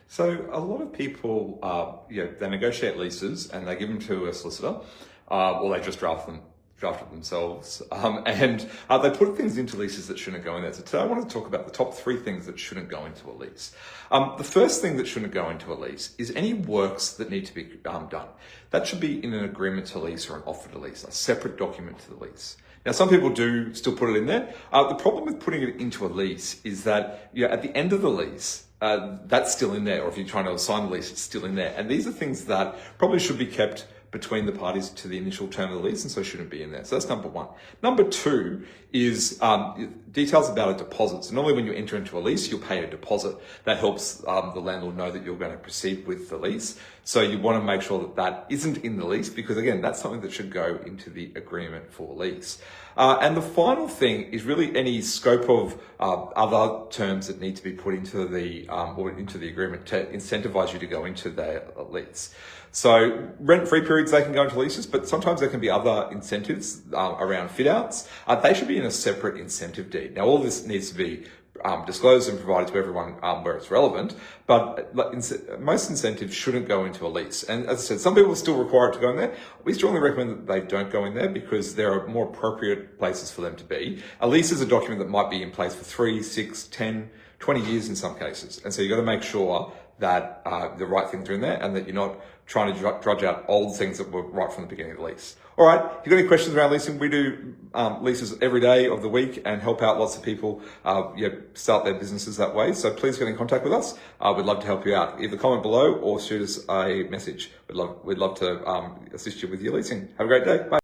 So a lot of people, they negotiate leases and they give them to a solicitor, or they just draft it themselves, and they put things into leases that shouldn't go in there. So today I want to talk about the top 3 things that shouldn't go into a lease. The first thing that shouldn't go into a lease is any works that need to be done. That should be in an agreement to lease or an offer to lease, a separate document to the lease. Now, some people do still put it in there. The problem with putting it into a lease is that at the end of the lease, that's still in there, or if you're trying to assign the lease, it's still in there. And these are things that probably should be kept between the parties to the initial term of the lease, and so shouldn't be in there. So that's number 1. Number 2 is details about a deposit. So normally when you enter into a lease, you'll pay a deposit. That helps the landlord know that you're going to proceed with the lease. So you want to make sure that that isn't in the lease, because again, that's something that should go into the agreement for lease. And the final thing is really any scope of other terms that need to be put into the agreement to incentivize you to go into the lease. So rent-free periods, they can go into leases, but sometimes there can be other incentives around fit-outs. They should be in a separate incentive deed. Now, all this needs to be disclosed and provided to everyone where it's relevant, but most incentives shouldn't go into a lease. And as I said, some people still require it to go in there. We strongly recommend that they don't go in there because there are more appropriate places for them to be. A lease is a document that might be in place for 3, 6, 10, 20 years in some cases. And so you've got to make sure that the right things are in there and that you're not trying to drudge out old things that were right from the beginning of the lease. All right, if you've got any questions around leasing, we do leases every day of the week and help out lots of people start their businesses that way. So please get in contact with us. We'd love to help you out. Either comment below or shoot us a message. We'd love to assist you with your leasing. Have a great day. Bye.